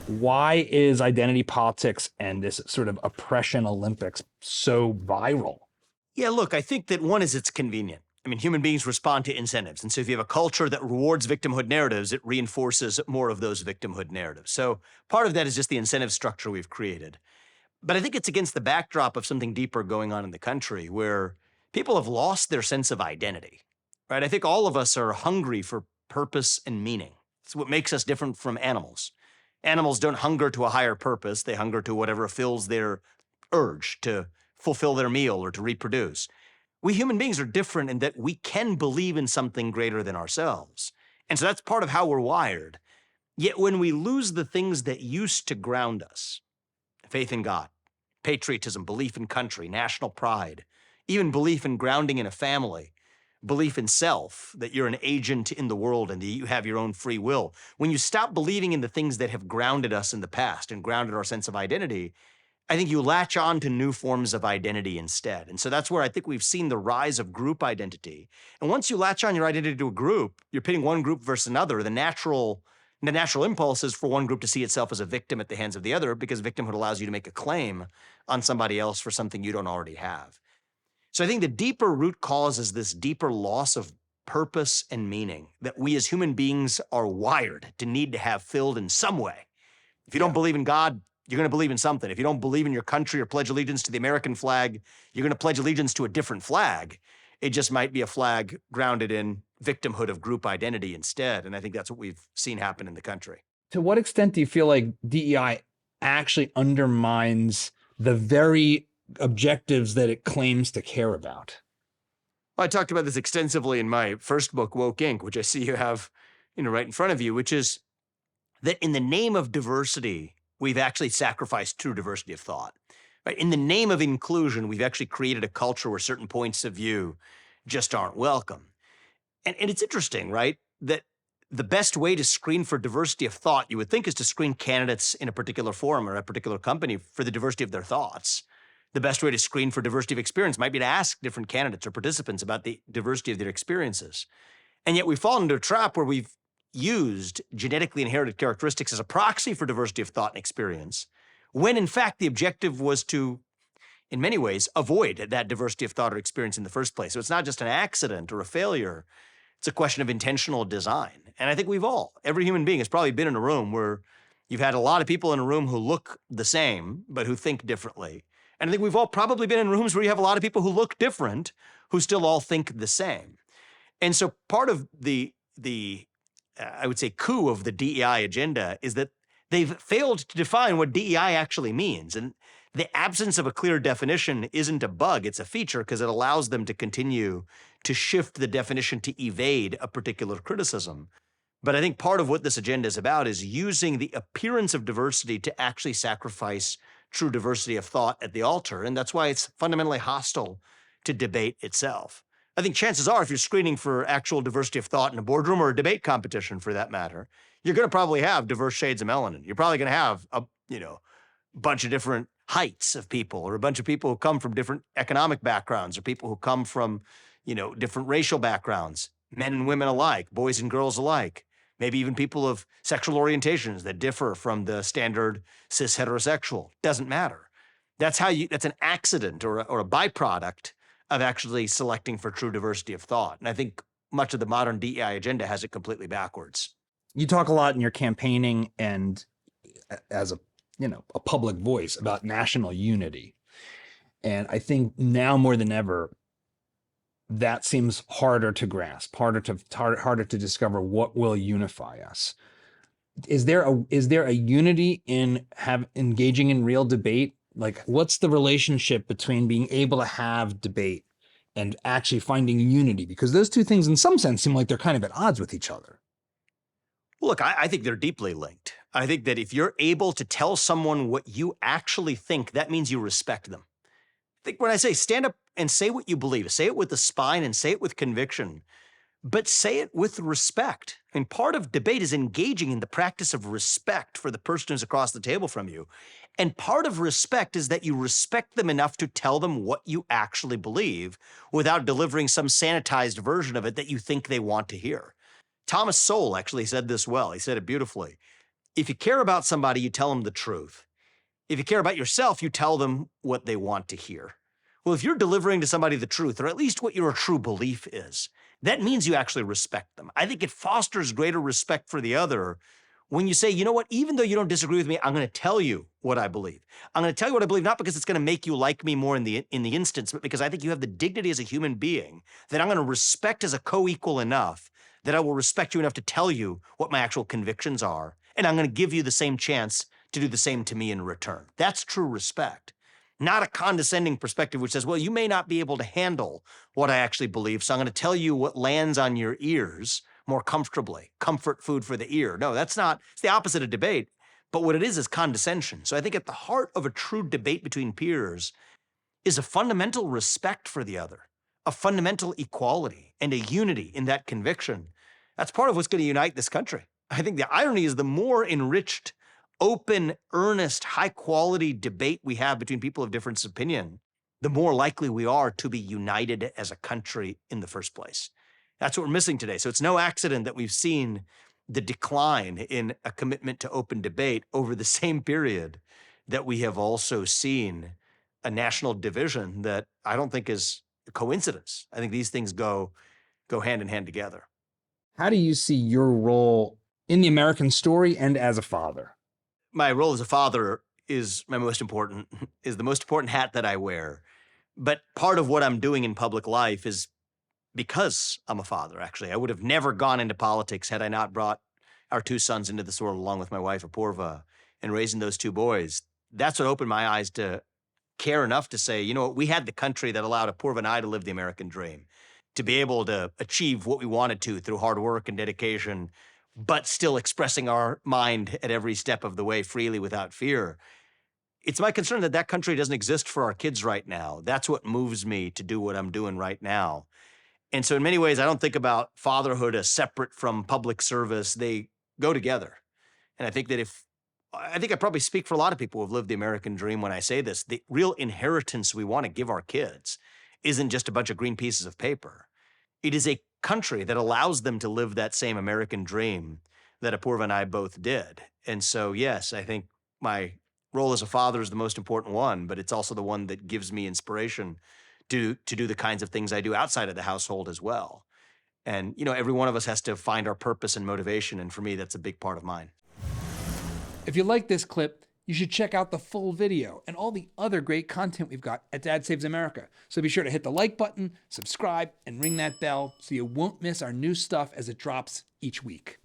Why is identity politics and this sort of oppression Olympics so viral? Yeah, look, I think that one is it's convenient. I mean, human beings respond to incentives. And so if you have a culture that rewards victimhood narratives, it reinforces more of those victimhood narratives. So part of that is just the incentive structure we've created. But I think it's against the backdrop of something deeper going on in the country where people have lost their sense of identity, right? I think all of us are hungry for purpose and meaning. It's what makes us different from animals. Animals don't hunger to a higher purpose. They hunger to whatever fills their urge to fulfill their meal or to reproduce. We human beings are different in that we can believe in something greater than ourselves. And so that's part of how we're wired. Yet when we lose the things that used to ground us, faith in God, patriotism, belief in country, national pride, even belief in grounding in a family, belief in self, that you're an agent in the world and that you have your own free will. When you stop believing in the things that have grounded us in the past and grounded our sense of identity, I think you latch on to new forms of identity instead. And so that's where I think we've seen the rise of group identity. And once you latch on your identity to a group, you're pitting one group versus another. The natural impulse is for one group to see itself as a victim at the hands of the other, because victimhood allows you to make a claim on somebody else for something you don't already have. So I think the deeper root cause is this deeper loss of purpose and meaning that we as human beings are wired to need to have filled in some way. If you don't believe in God, you're going to believe in something. If you don't believe in your country or pledge allegiance to the American flag, you're going to pledge allegiance to a different flag. It just might be a flag grounded in victimhood of group identity instead. And I think that's what we've seen happen in the country. To what extent do you feel like DEI actually undermines the very objectives that it claims to care about? Well, I talked about this extensively in my first book, Woke Inc., which I see you have, right in front of you, which is that in the name of diversity, we've actually sacrificed true diversity of thought. Right? In the name of inclusion, we've actually created a culture where certain points of view just aren't welcome. And it's interesting, right, that the best way to screen for diversity of thought, you would think, is to screen candidates in a particular forum or a particular company for the diversity of their thoughts. The best way to screen for diversity of experience might be to ask different candidates or participants about the diversity of their experiences. And yet we've fallen into a trap where we've used genetically inherited characteristics as a proxy for diversity of thought and experience, when in fact the objective was to, in many ways, avoid that diversity of thought or experience in the first place. So it's not just an accident or a failure. It's a question of intentional design. And I think every human being has probably been in a room where you've had a lot of people in a room who look the same, but who think differently. And I think we've all probably been in rooms where you have a lot of people who look different, who still all think the same. And so part of the I would say, coup of the DEI agenda is that they've failed to define what DEI actually means. And the absence of a clear definition isn't a bug, it's a feature, because it allows them to continue to shift the definition to evade a particular criticism. But I think part of what this agenda is about is using the appearance of diversity to actually sacrifice true diversity of thought at the altar. And that's why it's fundamentally hostile to debate itself. I think chances are, if you're screening for actual diversity of thought in a boardroom or a debate competition for that matter, you're going to probably have diverse shades of melanin. You're probably going to have a bunch of different heights of people, or a bunch of people who come from different economic backgrounds, or people who come from, different racial backgrounds, men and women alike, boys and girls alike, maybe even people of sexual orientations that differ from the standard cis heterosexual. Doesn't matter. That's an accident or a byproduct of actually selecting for true diversity of thought. And I think much of the modern DEI agenda has it completely backwards. You talk a lot in your campaigning and as a public voice about national unity. And I think now more than ever, that seems harder to grasp, harder to discover what will unify us. Is there a unity in engaging in real debate? Like, what's the relationship between being able to have debate and actually finding unity? Because those two things, in some sense, seem like they're kind of at odds with each other. Look, I think they're deeply linked. I think that if you're able to tell someone what you actually think, that means you respect them. I think when I say stand up and say what you believe, say it with the spine and say it with conviction, but say it with respect. And part of debate is engaging in the practice of respect for the person who's across the table from you. And part of respect is that you respect them enough to tell them what you actually believe without delivering some sanitized version of it that you think they want to hear. Thomas Sowell actually said this well. He said it beautifully. If you care about somebody, you tell them the truth. If you care about yourself, you tell them what they want to hear. Well, if you're delivering to somebody the truth, or at least what your true belief is, that means you actually respect them. I think it fosters greater respect for the other when you say, you know what, even though you don't disagree with me, I'm going to tell you what I believe. I'm going to tell you what I believe, not because it's going to make you like me more in the instance, but because I think you have the dignity as a human being that I'm going to respect as a co-equal enough that I will respect you enough to tell you what my actual convictions are. And I'm going to give you the same chance to do the same to me in return. That's true respect. Not a condescending perspective which says, well, you may not be able to handle what I actually believe, so I'm going to tell you what lands on your ears more comfortably. Comfort food for the ear. No, that's not, it's the opposite of debate. But what it is condescension. So I think at the heart of a true debate between peers is a fundamental respect for the other, a fundamental equality and a unity in that conviction. That's part of what's going to unite this country. I think the irony is the more enriched, open, earnest, high-quality debate we have between people of different opinion, the more likely we are to be united as a country in the first place. That's what we're missing today. So it's no accident that we've seen the decline in a commitment to open debate over the same period that we have also seen a national division that I don't think is a coincidence. I think these things go hand in hand together. How do you see your role in the American story and as a father? My role as a father is the most important hat that I wear. But part of what I'm doing in public life is because I'm a father, actually. I would have never gone into politics had I not brought our two sons into this world along with my wife, Apurva, and raising those two boys. That's what opened my eyes to care enough to say, you know what, we had the country that allowed Apurva and I to live the American dream, to be able to achieve what we wanted to through hard work and dedication, but still expressing our mind at every step of the way freely without fear. It's my concern that that country doesn't exist for our kids right now. That's what moves me to do what I'm doing right now. And so in many ways, I don't think about fatherhood as separate from public service. They go together. And I think that I probably speak for a lot of people who have lived the American dream when I say this, the real inheritance we want to give our kids isn't just a bunch of green pieces of paper. It is a country that allows them to live that same American dream that Apurva and I both did. And so, yes, I think my role as a father is the most important one, but it's also the one that gives me inspiration to do the kinds of things I do outside of the household as well. And, you know, every one of us has to find our purpose and motivation. And for me, that's a big part of mine. If you like this clip, you should check out the full video and all the other great content we've got at Dad Saves America. So be sure to hit the like button, subscribe, and ring that bell so you won't miss our new stuff as it drops each week.